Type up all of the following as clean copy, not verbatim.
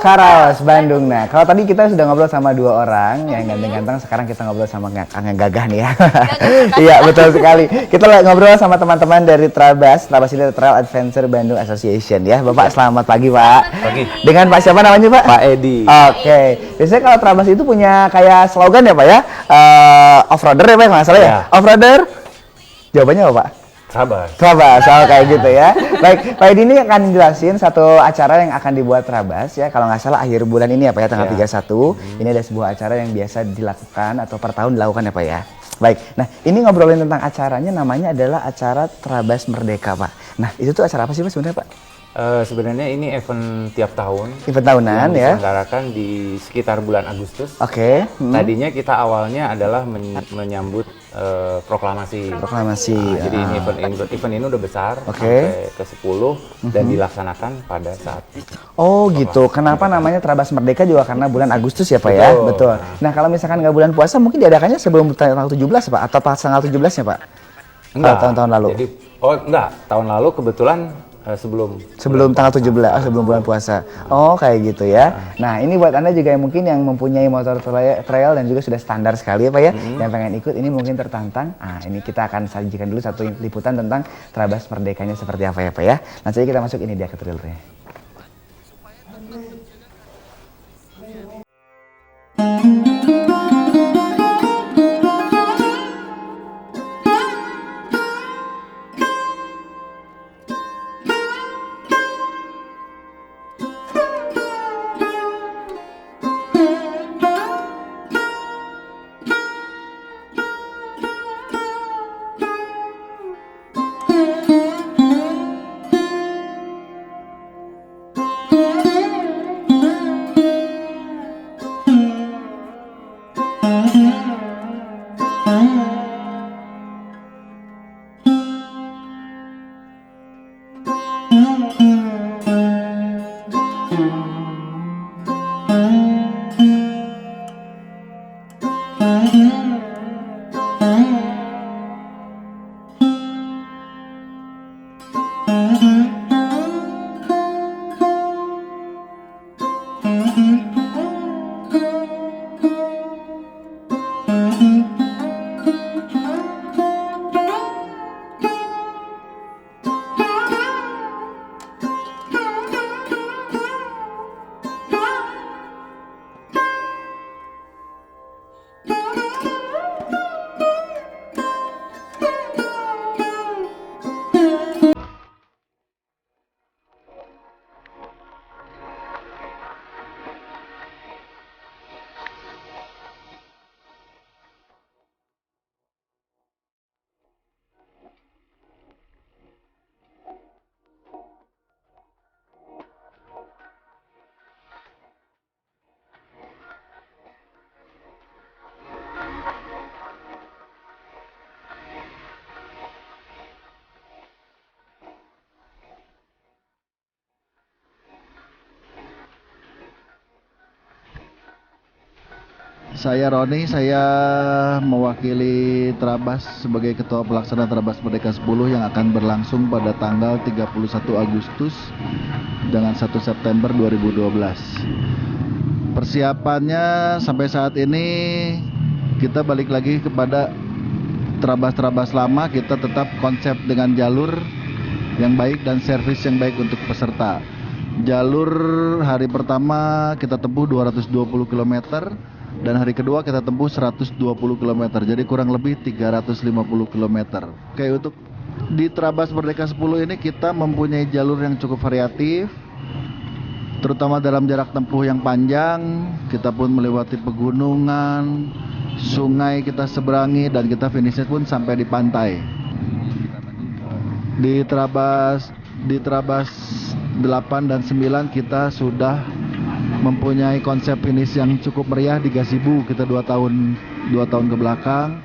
Karaos Bandung. Nah, kalau tadi kita sudah ngobrol sama dua orang yang ganteng-ganteng, sekarang kita ngobrol sama Kang Gagah nih ya. Iya, betul sekali. Kita ngobrol sama teman-teman dari Trabas ini Trail Adventure Bandung Association ya. Bapak selamat pagi, Pak. Pagi. Dengan Pak siapa namanya, Pak? Pak Edi. Oke. Biasanya kalau Trabas itu punya kayak slogan ya, Pak ya? Off-roader ya, Pak, nggak salah ya? Off-roader? Jawabannya apa, Pak? Trabas, kayak gitu ya. Baik, Pak Edi ini akan jelasin satu acara yang akan dibuat Trabas ya. Kalau nggak salah akhir bulan ini ya Pak ya, tanggal 31. Ini ada sebuah acara yang biasa dilakukan atau per tahun dilakukan ya Pak ya. Baik, nah ini ngobrolin tentang acaranya, namanya adalah acara Trabas Merdeka Pak. Nah itu tuh acara apa sih Pak sebenarnya Pak? Sebenarnya ini event tiap tahun. Event tahunan ya? Diselenggarakan di sekitar bulan Agustus. Oke. Tadinya kita awalnya adalah menyambut proklamasi. Jadi ini event ini udah besar sampai ke 10 dan dilaksanakan pada saat. Oh gitu. Kenapa namanya Trabas Merdeka juga karena bulan Agustus ya Pak ya? Betul. Nah kalau misalkan nggak bulan puasa mungkin diadakannya sebelum tanggal 17 Pak atau pas tanggal 17-nya Pak? Enggak. Tahun-tahun lalu. Jadi enggak, tahun lalu kebetulan sebelum tanggal 17, sebelum bulan puasa. Oh, kayak gitu ya. Nah, ini buat Anda juga yang mungkin yang mempunyai motor trail dan juga sudah standar sekali ya, Pak ya. Yang pengen ikut ini mungkin tertantang. Nah, ini kita akan sajikan dulu satu liputan tentang Trabas Merdekanya seperti apa ya, Pak ya. Nanti kita masuk ini dia ke trailnya. Saya Roni, saya mewakili Trabas sebagai Ketua Pelaksana Trabas Merdeka 10 yang akan berlangsung pada tanggal 31 Agustus dengan 1 September 2012. Persiapannya sampai saat ini kita balik lagi kepada Trabas-Trabas lama, kita tetap konsep dengan jalur yang baik dan servis yang baik untuk peserta. Jalur hari pertama kita tempuh 220 km. Dan hari kedua kita tempuh 120 km, jadi kurang lebih 350 km. Oke, untuk di Trabas Merdeka 10 ini kita mempunyai jalur yang cukup variatif, terutama dalam jarak tempuh yang panjang. Kita pun melewati pegunungan, sungai kita seberangi, dan kita finishnya pun sampai di pantai. Di Trabas 8 dan 9 kita sudah mempunyai konsep finish yang cukup meriah di Gazebo. Kita 2 tahun ke belakang.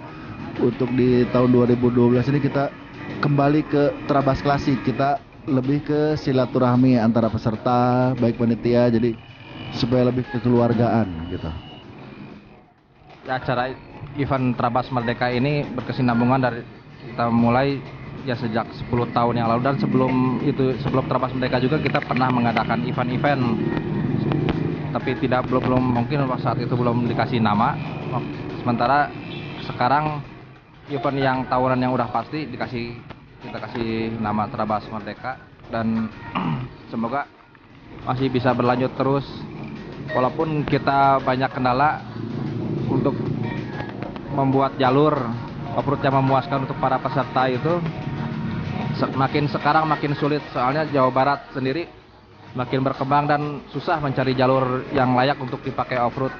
Untuk di tahun 2012 ini kita kembali ke Trabas klasik. Kita lebih ke silaturahmi antara peserta, baik panitia, jadi supaya lebih kekeluargaan gitu. Acara event Trabas Merdeka ini berkesinambungan dari kita mulai ya sejak 10 tahun yang lalu, dan sebelum Trabas Merdeka juga kita pernah mengadakan event-event tapi belum mungkin saat itu belum dikasih nama. Sementara sekarang event yang tahunan yang udah pasti kita kasih nama Trabas Merdeka, dan semoga masih bisa berlanjut terus walaupun kita banyak kendala untuk membuat jalur off-road yang memuaskan untuk para peserta. Itu sekarang makin sulit, soalnya Jawa Barat sendiri makin berkembang dan susah mencari jalur yang layak untuk dipakai off-road.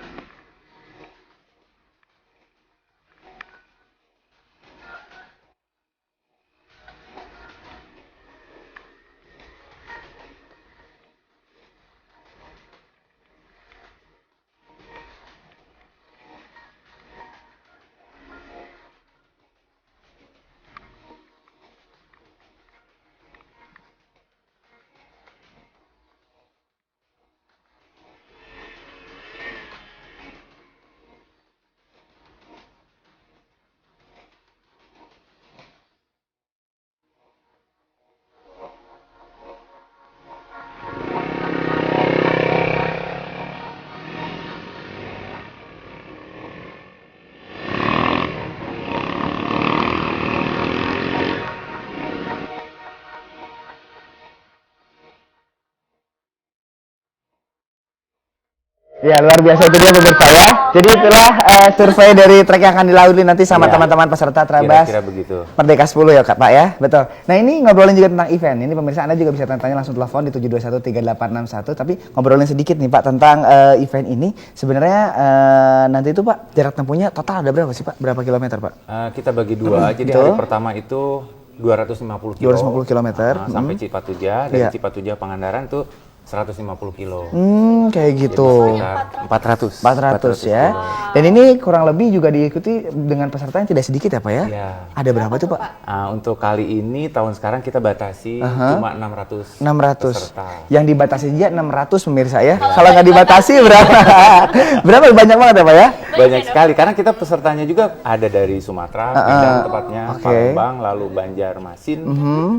Ya, luar biasa itu dia pemirsa ya. Jadi itulah survei dari trek yang akan dilalui nanti sama teman-teman peserta Trabas kira-kira begitu. Merdeka 10 ya Pak ya, betul. Nah ini ngobrolin juga tentang event. Ini pemirsa Anda juga bisa tanya langsung telepon di 7213861. Tapi ngobrolin sedikit nih Pak tentang event ini. Sebenarnya nanti itu Pak jarak tempuhnya total ada berapa sih Pak? Berapa kilometer Pak? Kita bagi dua. Jadi hari pertama itu 250 kilometer sampai Cipatujah. Dari Cipatujah Pangandaran tuh 150 kilo. Kayak gitu. 400 ya. Dan ini kurang lebih juga diikuti dengan peserta yang tidak sedikit ya Pak ya? Ya. Ada berapa tuh Pak? Untuk kali ini tahun sekarang kita batasi cuma 600 peserta. Yang dibatasi aja 600 pemirsa ya. Kalau nggak dibatasi berapa? Berapa banyak banget ya Pak ya? Banyak sekali karena kita pesertanya juga ada dari Sumatera, Padang tepatnya, Palembang, lalu Banjarmasin,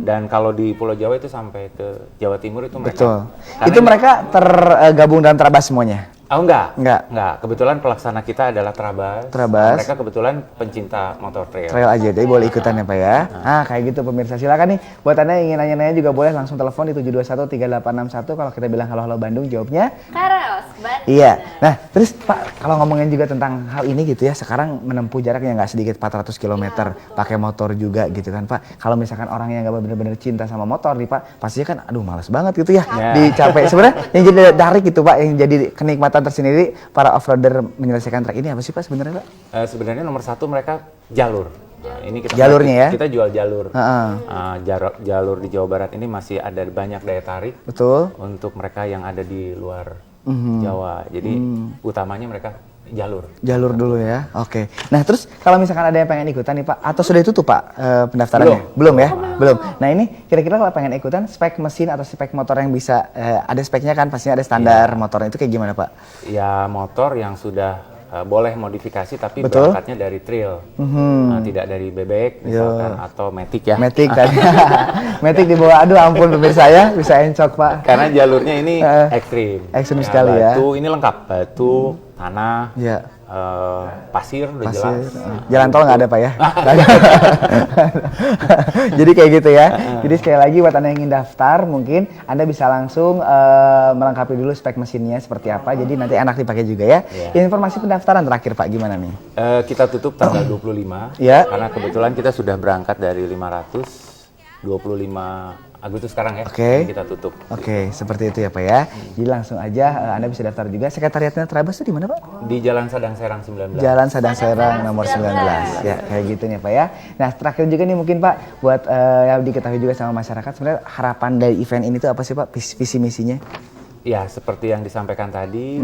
dan kalau di Pulau Jawa itu sampai ke Jawa Timur itu mereka. Betul. Itu mereka tergabung dalam Trabas semuanya? Oh enggak. Enggak. Kebetulan pelaksana kita adalah Trabas. Mereka kebetulan pencinta motor trail. Trail aja, jadi boleh ikutan ya Pak ya. Kayak gitu pemirsa. Silakan nih buat Anda yang ingin nanya-nanya juga boleh langsung telepon di 7213861. Kalau kita bilang halo Bandung, jawabnya Karaos Bandung. Iya. Nah, terus Pak kalau ngomongin juga tentang hal ini gitu ya, sekarang menempuh jarak yang nggak sedikit 400 km pakai motor juga gitu kan Pak. Kalau misalkan orang yang nggak benar-benar cinta sama motor nih Pak, pastinya kan aduh males banget gitu ya. Dicapek. Sebenarnya yang jadi tarik gitu Pak, yang jadi kenikmatan tersendiri para offroader menyelesaikan trek ini apa sih Pak sebenarnya Pak? Sebenarnya nomor satu mereka jalur. Nah, ini jalurnya ya? Kita jual jalur. Jalur di Jawa Barat ini masih ada banyak daya tarik. Betul. Untuk mereka yang ada di luar Jawa. Jadi utamanya mereka jalur dulu ya. Oke. Nah terus kalau misalkan ada yang pengen ikutan nih Pak, atau sudah ditutup Pak pendaftarannya? Belum ya? Belum. Nah ini kira-kira kalau pengen ikutan spek mesin atau spek motor yang bisa ada speknya kan pastinya ada standar motornya itu kayak gimana Pak? Ya motor yang sudah boleh modifikasi tapi berangkatnya dari trail, tidak dari bebek misalkan atau matic ya. Matic kan, matic di bawah. Aduh ampun pemirsa ya, bisa encok Pak. Karena jalurnya ini ekstrim. Ekstrim sekali ya. Batu ini lengkap, batu, tanah, pasir udah jelas. Jalan tol nggak ada Pak ya? Jadi kayak gitu ya. Jadi sekali lagi buat Anda yang ingin daftar mungkin Anda bisa langsung melengkapi dulu spek mesinnya seperti apa. Jadi nanti enak dipakai juga ya. Informasi pendaftaran terakhir Pak gimana nih? Kita tutup tanggal 25 karena kebetulan kita sudah berangkat dari 525 Agustus sekarang ya, kita tutup. Seperti itu ya Pak ya. Jadi langsung aja Anda bisa daftar juga. Sekretariatnya Trabas itu di mana Pak? Di Jalan Sadang Serang 19. Jalan Sadang Serang nomor 19. Ya kayak gitu nih Pak ya. Nah terakhir juga nih mungkin Pak buat yang diketahui juga sama masyarakat, sebenarnya harapan dari event ini tuh apa sih Pak, visi misinya? Ya seperti yang disampaikan tadi,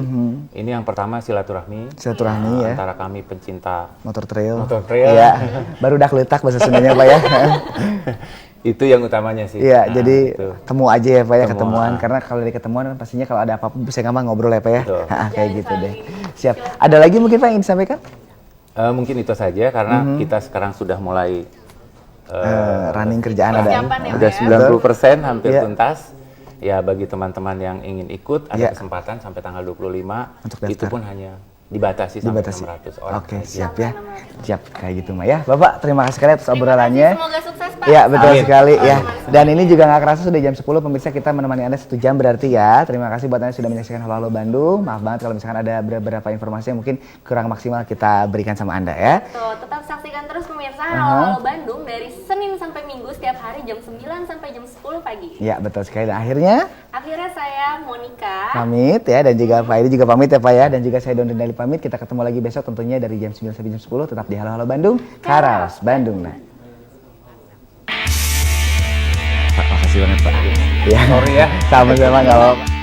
ini yang pertama silaturahmi ya antara kami pencinta motor trail. Ya. Baru dak letak bahasa Sundanya Pak ya. Itu yang utamanya sih. Iya, jadi temu aja ya Pak ya, ketemuan. Karena kalau dari ketemuan pastinya kalau ada apa-apa bisa gampang ngobrol ya Pak ya. Kayak gitu deh. Siap. Ada lagi mungkin Pak yang disampaikan? Mungkin itu saja karena kita sekarang sudah mulai running kerjaan ada. Udah 90% hampir tuntas. Ya bagi teman-teman yang ingin ikut ada kesempatan sampai tanggal 25 untuk daftar. Itu pun hanya dibatasi sampai 600 orang. Oke, siap ya. Siap kayak gitu mah ya. Bapak, terima kasih sekali atas obrolannya. Semoga sukses, Pak. Iya, betul sekali ya. Dan ini juga nggak kerasa sudah jam 10 pemirsa, kita menemani Anda 1 jam berarti ya. Terima kasih buat Anda sudah menyaksikan Halo Halo Bandung. Maaf banget kalau misalkan ada beberapa informasi yang mungkin kurang maksimal kita berikan sama Anda ya. Tuh, tetap saksikan terus pemirsa Halo Halo Bandung dari Senin sampai Minggu setiap hari jam 9 sampai jam 10 pagi. Iya, betul sekali. Dan akhirnya saya Monica pamit ya, dan juga Pak Edi juga pamit ya Pak ya, dan juga saya Don Dali pamit. Kita ketemu lagi besok tentunya dari jam 9 sampai jam 10 tetap di Halo Halo Bandung, Karaos Bandung. Nah, Pak, makasih banget Pak. Ya, Sorry ya. Sama-sama, nggak apa-apa.